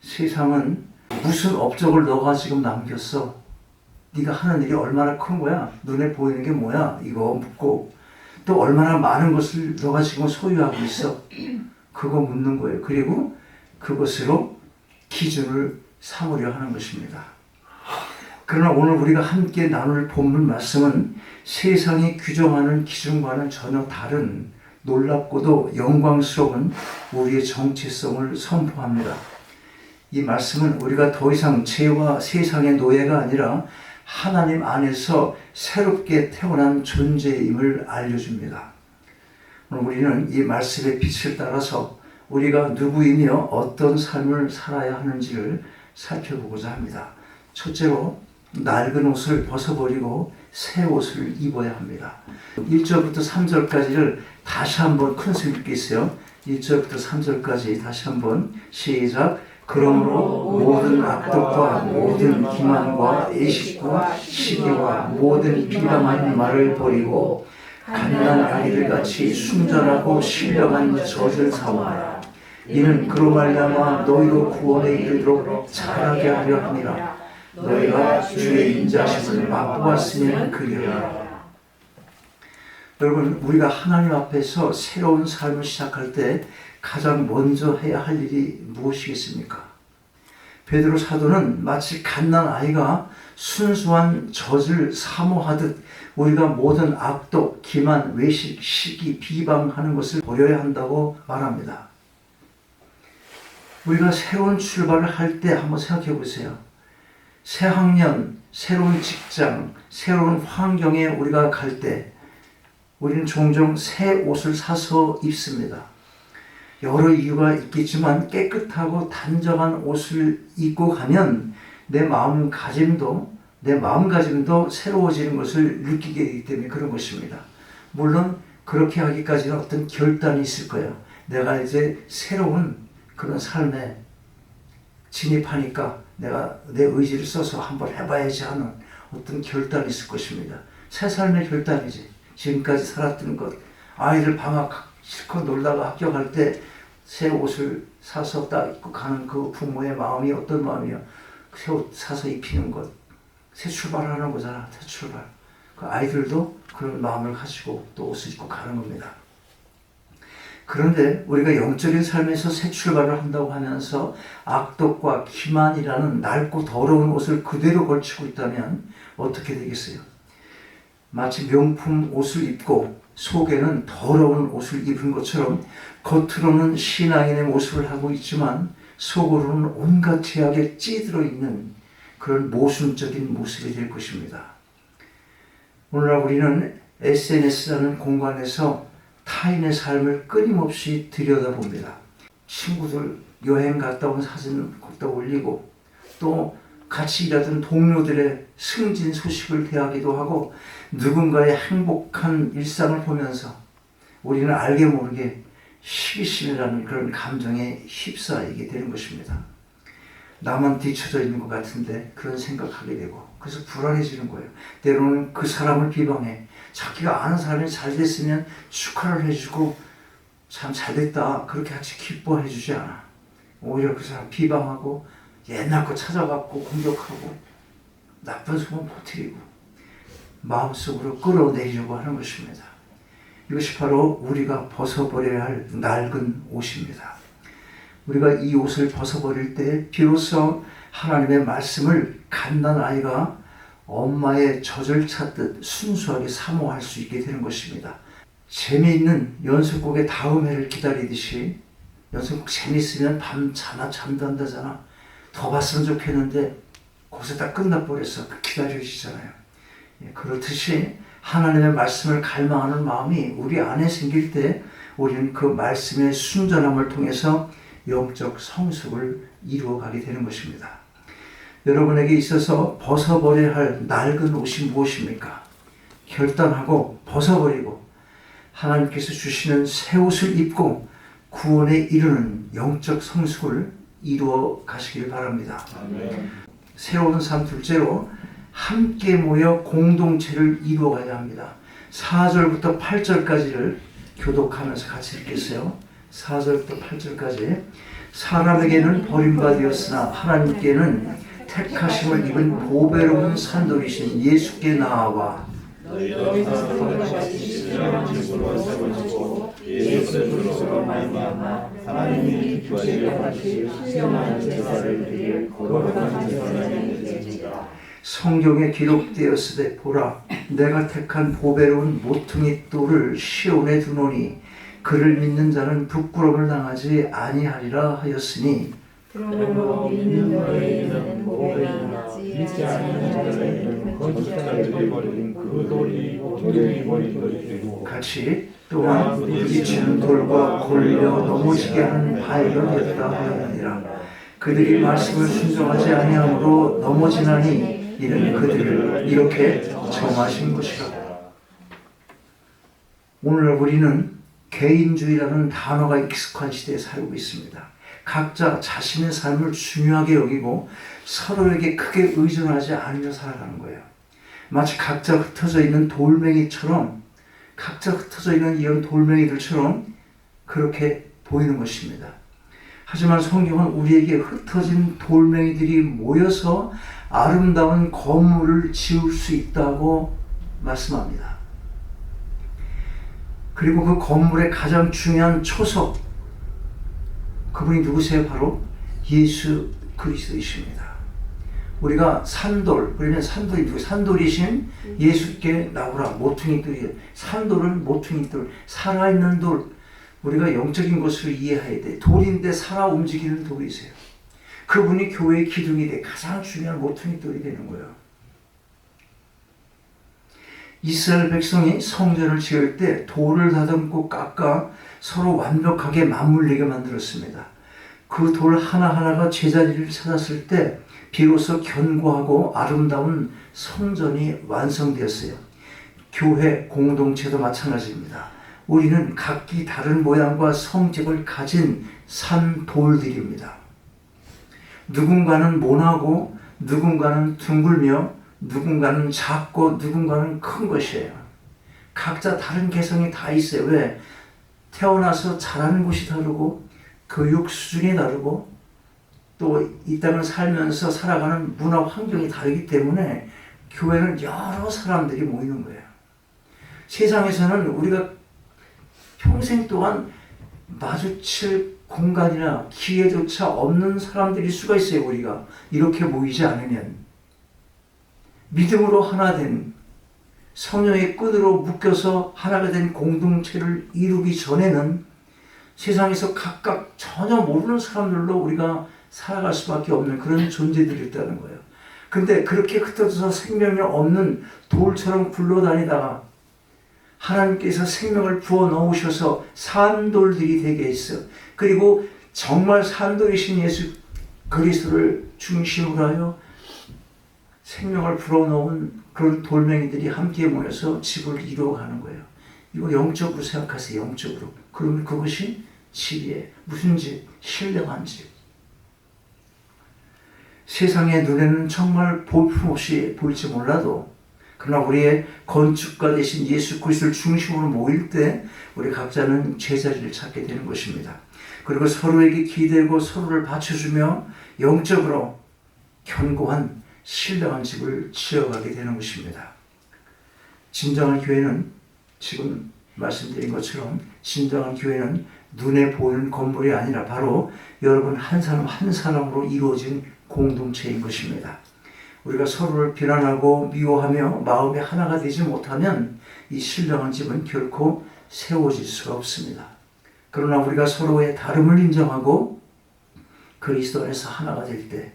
세상은 무슨 업적을 너가 지금 남겼어? 네가 하는 일이 얼마나 큰 거야? 눈에 보이는 게 뭐야? 이거 묻고 또 얼마나 많은 것을 너가 지금 소유하고 있어? 그거 묻는 거예요. 그리고 그것으로 기준을 삼으려 하는 것입니다. 그러나 오늘 우리가 함께 나눌 본문 말씀은 세상이 규정하는 기준과는 전혀 다른 놀랍고도 영광스러운 우리의 정체성을 선포합니다. 이 말씀은 우리가 더 이상 죄와 세상의 노예가 아니라 하나님 안에서 새롭게 태어난 존재임을 알려줍니다. 오늘 우리는 이 말씀의 빛을 따라서 우리가 누구이며 어떤 삶을 살아야 하는지를 살펴보고자 합니다. 첫째로 낡은 옷을 벗어버리고 새 옷을 입어야 합니다. 1절부터 3절까지를 다시 한번 큰 소리 읽겠어요. 1절부터 3절까지 다시 한번 시작. 그러므로 모든 악독과 모든 기만과 애식과 시기와 모든 비방하는 말을 버리고 갓난 아기들 같이 순전하고 신령한 젖을 사모하라. 이는 그로 말미암아 너희로 구원에 이르도록 자라게 하려 함이라. 너희가 주의 인자심을 맛보았으면 그리하라. 여러분, 우리가 하나님 앞에서 새로운 삶을 시작할 때 가장 먼저 해야 할 일이 무엇이겠습니까? 베드로 사도는 마치 갓난 아이가 순수한 젖을 사모하듯 우리가 모든 악독, 기만, 외식, 시기, 비방하는 것을 버려야 한다고 말합니다. 우리가 새로운 출발을 할 때 한번 생각해 보세요. 새 학년, 새로운 직장, 새로운 환경에 우리가 갈 때 우리는 종종 새 옷을 사서 입습니다. 여러 이유가 있겠지만 깨끗하고 단정한 옷을 입고 가면 내 마음가짐도 새로워지는 것을 느끼게 되기 때문에 그런 것입니다. 물론 그렇게 하기까지는 어떤 결단이 있을 거예요. 내가 이제 새로운 그런 삶에 진입하니까 내가 내 의지를 써서 한번 해봐야지 하는 어떤 결단이 있을 것입니다. 새 삶의 결단이지. 지금까지 살았던 것, 아이들 방학 실컷 놀다가 학교 갈 때 새 옷을 사서 딱 입고 가는 그 부모의 마음이 어떤 마음이야? 새 옷 사서 입히는 것, 새 출발하는 거잖아. 새 출발. 그 아이들도 그런 마음을 가지고 또 옷을 입고 가는 겁니다. 그런데 우리가 영적인 삶에서 새 출발을 한다고 하면서 악독과 기만이라는 낡고 더러운 옷을 그대로 걸치고 있다면 어떻게 되겠어요? 마치 명품 옷을 입고 속에는 더러운 옷을 입은 것처럼 겉으로는 신앙인의 모습을 하고 있지만 속으로는 온갖 죄악에 찌들어 있는 그런 모순적인 모습이 될 것입니다. 오늘날 우리는 SNS라는 공간에서 타인의 삶을 끊임없이 들여다봅니다. 친구들 여행 갔다 온 사진 거기다 올리고 또 같이 일하던 동료들의 승진 소식을 대하기도 하고 누군가의 행복한 일상을 보면서 우리는 알게 모르게 시기심이라는 그런 감정에 휩싸이게 되는 것입니다. 나만 뒤쳐져 있는 것 같은데 그런 생각하게 되고 그래서 불안해지는 거예요. 때로는 그 사람을 비방해. 자기가 아는 사람이 잘 됐으면 축하를 해주고 참 잘됐다 그렇게 같이 기뻐해 주지 않아. 오히려 그 사람 비방하고 옛날 거 찾아갖고 공격하고 나쁜 소문 퍼뜨리고 마음속으로 끌어내려고 하는 것입니다. 이것이 바로 우리가 벗어버려야 할 낡은 옷입니다. 우리가 이 옷을 벗어버릴 때 비로소 하나님의 말씀을 갓난 아이가 엄마의 젖을 찾듯 순수하게 사모할 수 있게 되는 것입니다. 재미있는 연속곡의 다음 회를 기다리듯이 연속곡 재미있으면 밤 잠단다잖아. 더 봤으면 좋겠는데 거기서 딱 끝나버렸어. 기다려지잖아요. 그렇듯이 하나님의 말씀을 갈망하는 마음이 우리 안에 생길 때 우리는 그 말씀의 순전함을 통해서 영적 성숙을 이루어가게 되는 것입니다. 여러분에게 있어서 벗어버려야 할 낡은 옷이 무엇입니까? 결단하고 벗어버리고 하나님께서 주시는 새 옷을 입고 구원에 이르는 영적 성숙을 이루어 가시길 바랍니다. 아멘. 새로운 삶 둘째로 함께 모여 공동체를 이루어가야 합니다. 4절부터 8절까지를 교독하면서 같이 읽겠어요. 4절부터 8절까지 사람에게는 버림받았으나 하나님께는 택하심을 입은 보배로운 산돌이신 예수께 나아와 하나님이 기뻐하시려 하실 신령한 제사를 드릴 거룩한 제사를 성경에 기록되었으되 보라 내가 택한 보배로운 모퉁이 돌을 시온에 두노니 그를 믿는 자는 부끄러움을 당하지 아니하리라 하였으니 그러므로 믿는 너희에게는 보배가 있지 믿지 않는 자에게는 거짓자들이 버린 그 돌이 모퉁이 버린 돌이 되고 같이 또한 부딪히는 돌과 걸려 넘어지게 하는 바위가 되었다 하였느니라. 그들이 말씀을 순종하지 아니함으로 넘어지나니 이는 그들을 이렇게 정하신 것이라. 오늘 우리는 개인주의라는 단어가 익숙한 시대에 살고 있습니다. 각자 자신의 삶을 중요하게 여기고 서로에게 크게 의존하지 않으며 살아가는 거예요. 마치 각자 흩어져 있는 돌멩이처럼, 각자 흩어져 있는 이런 돌멩이들처럼 그렇게 보이는 것입니다. 하지만 성경은 우리에게 흩어진 돌멩이들이 모여서 아름다운 건물을 지을 수 있다고 말씀합니다. 그리고 그 건물의 가장 중요한 초석, 그분이 누구세요? 바로 예수 그리스도이십니다. 우리가 산돌, 그러면 산돌이 누구? 산돌이신 예수께 나오라. 모퉁이돌이에요. 산돌은 모퉁이돌, 살아있는 돌. 우리가 영적인 것을 이해해야 돼. 돌인데 살아 움직이는 돌이세요. 그분이 교회의 기둥이 돼. 가장 중요한 모퉁이돌이 되는 거예요. 이스라엘 백성이 성전을 지을 때 돌을 다듬고 깎아 서로 완벽하게 맞물리게 만들었습니다. 그 돌 하나하나가 제자리를 찾았을 때 비로소 견고하고 아름다운 성전이 완성되었어요. 교회 공동체도 마찬가지입니다. 우리는 각기 다른 모양과 성격을 가진 산돌들입니다. 누군가는 모나고 누군가는 둥글며 누군가는 작고 누군가는 큰 것이에요. 각자 다른 개성이 다 있어요. 왜? 태어나서 자라는 곳이 다르고 교육 수준이 다르고 또 이 땅을 살면서 살아가는 문화 환경이 다르기 때문에 교회는 여러 사람들이 모이는 거예요. 세상에서는 우리가 평생 동안 마주칠 공간이나 기회조차 없는 사람들일 수가 있어요. 우리가 이렇게 모이지 않으면 믿음으로 하나 된 성령의 끈으로 묶여서 하나가 된 공동체를 이루기 전에는 세상에서 각각 전혀 모르는 사람들로 우리가 살아갈 수밖에 없는 그런 존재들이 있다는 거예요. 근데 그렇게 흩어져서 생명이 없는 돌처럼 굴러다니다가 하나님께서 생명을 부어 넣으셔서 산돌들이 되게 했어. 그리고 정말 산돌이신 예수 그리스도를 중심으로 하여 생명을 불어넣은 그런 돌멩이들이 함께 모여서 집을 이루어가는 거예요. 이거 영적으로 생각하세요. 영적으로. 그러면 그것이 집이에요. 무슨 집? 신령한 집. 세상의 눈에는 정말 볼품없이 보일지 몰라도 그러나 우리의 건축가 되신 예수 그리스도를 중심으로 모일 때 우리 각자는 제자리를 찾게 되는 것입니다. 그리고 서로에게 기대고 서로를 받쳐주며 영적으로 견고한 신령한 집을 지어가게 되는 것입니다. 진정한 교회는 지금 말씀드린 것처럼 진정한 교회는 눈에 보이는 건물이 아니라 바로 여러분 한 사람 한 사람으로 이루어진 공동체인 것입니다. 우리가 서로를 비난하고 미워하며 마음이 하나가 되지 못하면 이 신령한 집은 결코 세워질 수가 없습니다. 그러나 우리가 서로의 다름을 인정하고 그리스도 안에서 하나가 될 때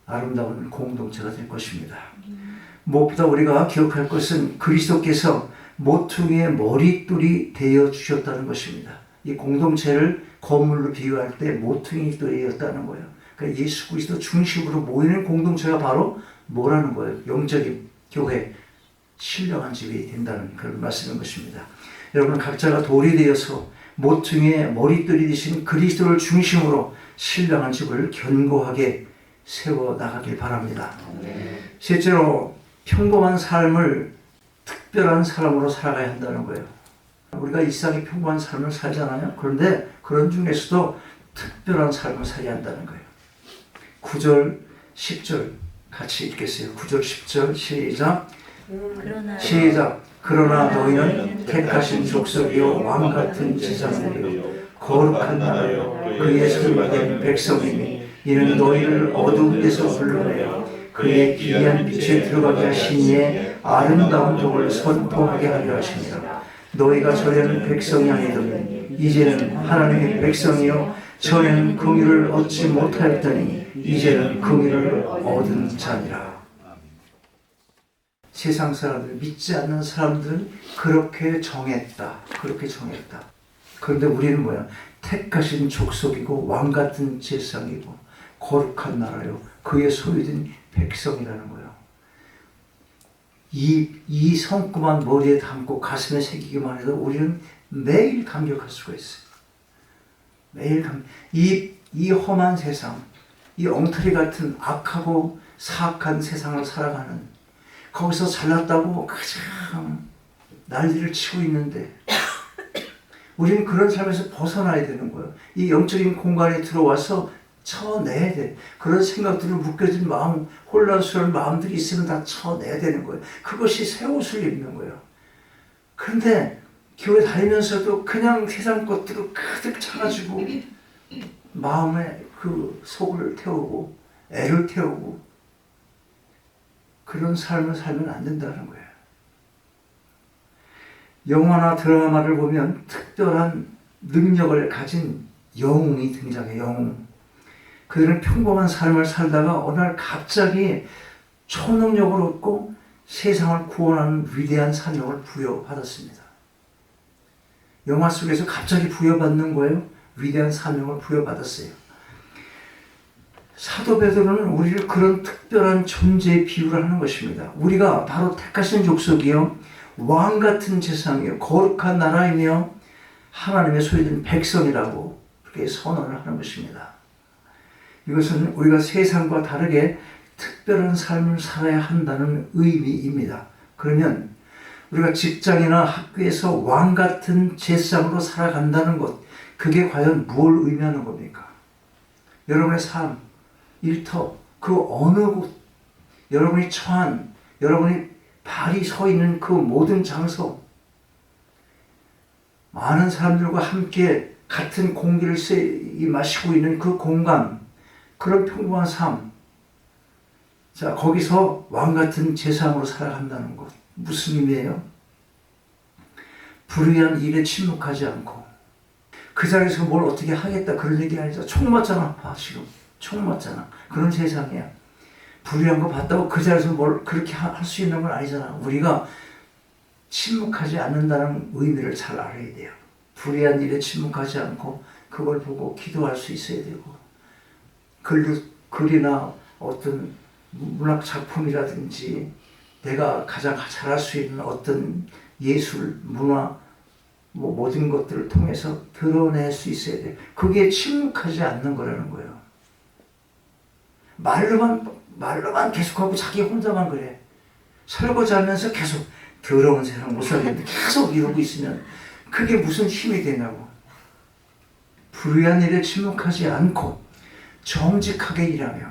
아름다운 공동체가 될 것입니다. 무엇보다 우리가 기억할 것은 그리스도께서 모퉁이의 머릿돌이 되어 주셨다는 것입니다. 이 공동체를 건물로 비유할 때 모퉁이 돌이었다는 거예요. 그러니까 예수 그리스도 중심으로 모이는 공동체가 바로 뭐라는 거예요? 영적인 교회, 신령한 집이 된다는 그런 말씀인 것입니다. 여러분 각자가 돌이 되어서 모퉁이의 머릿돌이 되신 그리스도를 중심으로 신령한 집을 견고하게 세워 나가길 바랍니다. 실제로 평범한 삶을 특별한 사람으로 살아가야 한다는 거예요. 우리가 일상의 평범한 삶을 살잖아요. 그런데 그 그런 중에서도 특별한 삶을 살아야 한다는 거예요. 9절, 10절 같이 읽겠어요. 9절, 10절 시작. 시작. 그러나 너희는 택하신 족속이요 왕같은 지상이요 거룩한 나라요 그의 선택된 백성이니 이는 너희를 어두운 데서 불러내어 그의 기이한 빛에 들어가게 하신 이의 아름다운 복을 선포하게 하려 하시니라. 너희가 전에는 백성이 아니더니 이제는 하나님의 백성이요 전에는 긍휼을 얻지 못하였더니 이제는 긍휼을 얻은 자니라. 세상 사람들, 믿지 않는 사람들은 그렇게 정했다. 그렇게 정했다. 그런데 우리는 뭐야? 택하신 족속이고 왕같은 제상이고 거룩한 나라요 그의 소유된 백성이라는 거예요. 이 성구만 머리에 담고 가슴에 새기기만 해도 우리는 매일 감격할 수가 있어요. 매일 이 험한 세상, 이 엉터리 같은 악하고 사악한 세상을 살아가는, 거기서 잘났다고 가장 난리를 치고 있는데 우리는 그런 삶에서 벗어나야 되는 거예요. 이 영적인 공간에 들어와서 쳐내야 돼. 그런 생각들을 묶여진 마음, 혼란스러운 마음들이 있으면 다 쳐내야 되는 거예요. 그것이 새 옷을 입는 거예요. 그런데 교회 다니면서도 그냥 세상 것들을 가득 차가지고 마음에 그 속을 태우고 애를 태우고 그런 삶을 살면 안 된다는 거예요. 영화나 드라마를 보면 특별한 능력을 가진 영웅이 등장해요. 영웅. 그들은 평범한 삶을 살다가 어느 날 갑자기 초능력을 얻고 세상을 구원하는 위대한 사명을 부여받았습니다. 영화 속에서 갑자기 부여받는 거예요. 위대한 사명을 부여받았어요. 사도 베드로는 우리를 그런 특별한 존재의 비유를 하는 것입니다. 우리가 바로 택하신 족속이요 왕같은 제상이요 거룩한 나라이며 하나님의 소유된 백성이라고 그렇게 선언을 하는 것입니다. 이것은 우리가 세상과 다르게 특별한 삶을 살아야 한다는 의미입니다. 그러면 우리가 직장이나 학교에서 왕같은 제상으로 살아간다는 것, 그게 과연 뭘 의미하는 겁니까? 여러분의 삶, 일터, 그 어느 곳, 여러분이 처한, 여러분이 발이 서 있는 그 모든 장소, 많은 사람들과 함께 같은 공기를 마시고 있는 그 공간, 그런 평범한 삶, 자, 거기서 왕같은 제상으로 살아간다는 것, 무슨 의미예요? 불의한 일에 침묵하지 않고 그 자리에서 뭘 어떻게 하겠다 그런 얘기 아니죠. 총 맞잖아. 봐, 지금 총 맞잖아. 그런 세상이야. 불의한 거 봤다고 그 자리에서 뭘 그렇게 할 수 있는 건 아니잖아. 우리가 침묵하지 않는다는 의미를 잘 알아야 돼요. 불의한 일에 침묵하지 않고 그걸 보고 기도할 수 있어야 되고, 글이나 어떤 문학 작품이라든지 내가 가장 잘할 수 있는 어떤 예술, 문화, 모든 것들을 통해서 드러낼 수 있어야 돼요. 그게 침묵하지 않는 거라는 거예요. 말로만 계속하고 자기 혼자만 그래. 설거지하면서 계속 더러운 세상 못 살겠는데 계속 이러고 있으면 그게 무슨 힘이 되냐고. 불의한 일에 침묵하지 않고 정직하게 일하며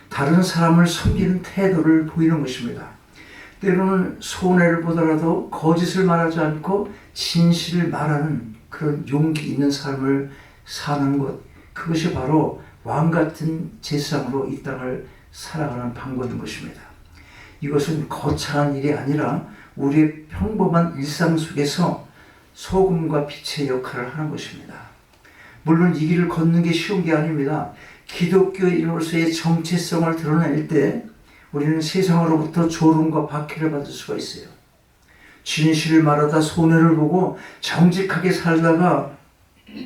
다른 사람을 섬기는 태도를 보이는 것입니다. 때로는 손해를 보더라도 거짓을 말하지 않고 진실을 말하는 그런 용기 있는 삶을 사는 것, 그것이 바로 왕같은 제상으로 이 땅을 살아가는 방법인 것입니다. 이것은 거창한 일이 아니라 우리의 평범한 일상 속에서 소금과 빛의 역할을 하는 것입니다. 물론 이 길을 걷는 게 쉬운 게 아닙니다. 기독교인으로서의 정체성을 드러낼 때 우리는 세상으로부터 조롱과 박해를 받을 수가 있어요. 진실을 말하다 손해를 보고 정직하게 살다가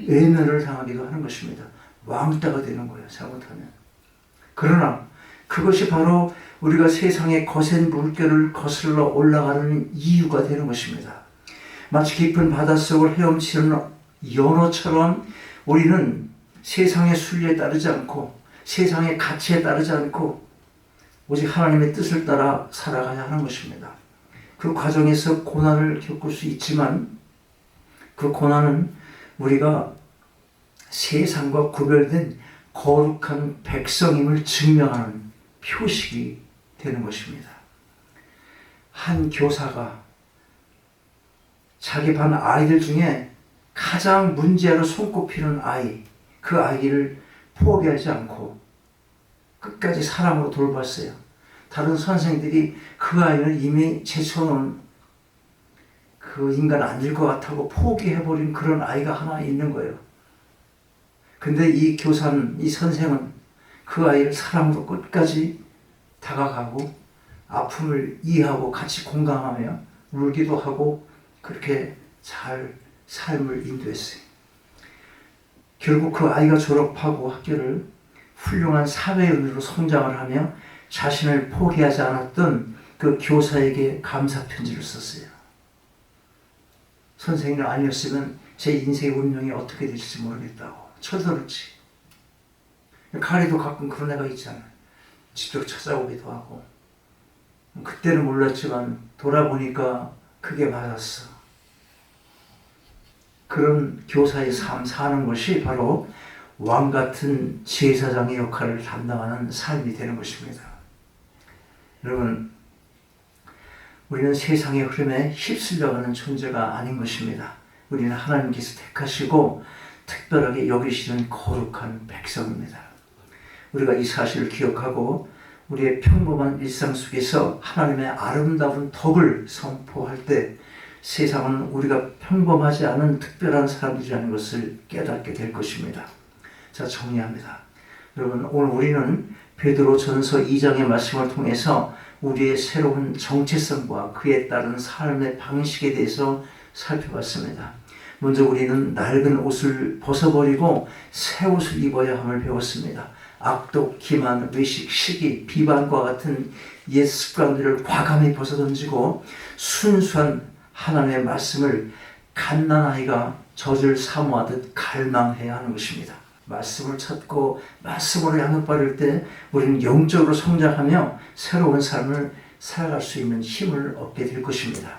외면을 당하기도 하는 것입니다. 왕따가 되는 거예요, 잘못하면. 그러나 그것이 바로 우리가 세상의 거센 물결을 거슬러 올라가는 이유가 되는 것입니다. 마치 깊은 바닷속을 헤엄치는 연어처럼 우리는 세상의 순리에 따르지 않고 세상의 가치에 따르지 않고 오직 하나님의 뜻을 따라 살아가야 하는 것입니다. 그 과정에서 고난을 겪을 수 있지만 그 고난은 우리가 세상과 구별된 거룩한 백성임을 증명하는 표식이 되는 것입니다. 한 교사가 자기 반 아이들 중에 가장 문제아로 손꼽히는 아이, 그 아이를 포기하지 않고 끝까지 사랑으로 돌봤어요. 다른 선생들이 그 아이는 이미 제쳐놓은 그 인간 아닐 것 같다고 포기해버린 그런 아이가 하나 있는 거예요. 근데 이 교사는, 이 선생은 그 아이를 사랑으로 끝까지 다가가고 아픔을 이해하고 같이 공감하며 울기도 하고 그렇게 잘 삶을 인도했어요. 결국 그 아이가 졸업하고 학교를 훌륭한 사회인으로 성장을 하며 자신을 포기하지 않았던 그 교사에게 감사 편지를 썼어요. 선생님 아니었으면 제 인생의 운명이 어떻게 될지 모르겠다고 철들었지. 카리도 가끔 그런 애가 있잖아요. 직접 찾아오기도 하고. 그때는 몰랐지만 돌아보니까 그게 맞았어. 그런 교사의 삶 사는 것이 바로 왕 같은 제사장의 역할을 담당하는 삶이 되는 것입니다. 여러분, 우리는 세상의 흐름에 휩쓸려가는 존재가 아닌 것입니다. 우리는 하나님께서 택하시고 특별하게 여기시는 거룩한 백성입니다. 우리가 이 사실을 기억하고 우리의 평범한 일상 속에서 하나님의 아름다운 덕을 선포할 때 세상은 우리가 평범하지 않은 특별한 사람들이라는 것을 깨닫게 될 것입니다. 자, 정리합니다. 여러분, 오늘 우리는 베드로전서 2장의 말씀을 통해서 우리의 새로운 정체성과 그에 따른 삶의 방식에 대해서 살펴봤습니다. 먼저 우리는 낡은 옷을 벗어버리고 새 옷을 입어야 함을 배웠습니다. 악독, 기만, 외식, 시기, 비방과 같은 옛 습관들을 과감히 벗어던지고 순수한 하나님의 말씀을 갓난아이가 젖을 사모하듯 갈망해야 하는 것입니다. 말씀을 찾고 말씀으로 양육받을 때 우리는 영적으로 성장하며 새로운 삶을 살아갈 수 있는 힘을 얻게 될 것입니다.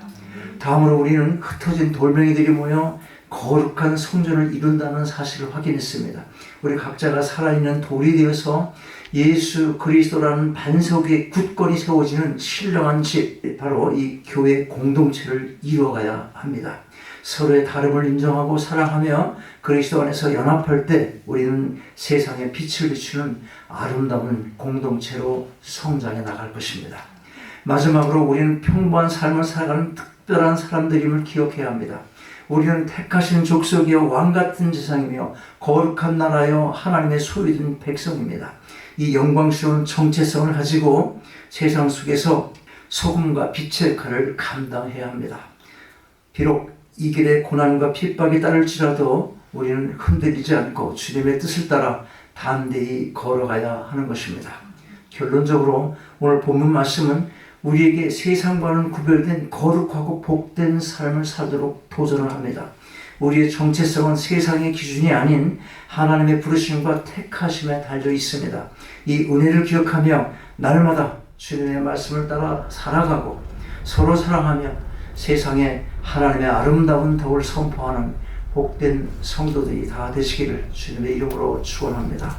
다음으로 우리는 흩어진 돌멩이들이 모여 거룩한 성전을 이룬다는 사실을 확인했습니다. 우리 각자가 살아있는 돌이 되어서 예수 그리스도라는 반석 위에 굳건히 세워지는 신령한 집, 바로 이 교회 공동체를 이루어가야 합니다. 서로의 다름을 인정하고 사랑하며 그리스도 안에서 연합할 때 우리는 세상에 빛을 비추는 아름다운 공동체로 성장해 나갈 것입니다. 마지막으로 우리는 평범한 삶을 살아가는 특별한 사람들임을 기억해야 합니다. 우리는 택하신 족속이요 왕같은 제사장이며 거룩한 나라요 하나님의 소유된 백성입니다. 이 영광스러운 정체성을 가지고 세상 속에서 소금과 빛의 역할을 감당해야 합니다. 비록 이 길에 고난과 핍박이 따를지라도 우리는 흔들리지 않고 주님의 뜻을 따라 담대히 걸어가야 하는 것입니다. 결론적으로 오늘 본문 말씀은 우리에게 세상과는 구별된 거룩하고 복된 삶을 살도록 도전을 합니다. 우리의 정체성은 세상의 기준이 아닌 하나님의 부르심과 택하심에 달려 있습니다. 이 은혜를 기억하며 날마다 주님의 말씀을 따라 살아가고 서로 사랑하며 세상에 하나님의 아름다운 덕을 선포하는 복된 성도들이 다 되시기를 주님의 이름으로 축원합니다.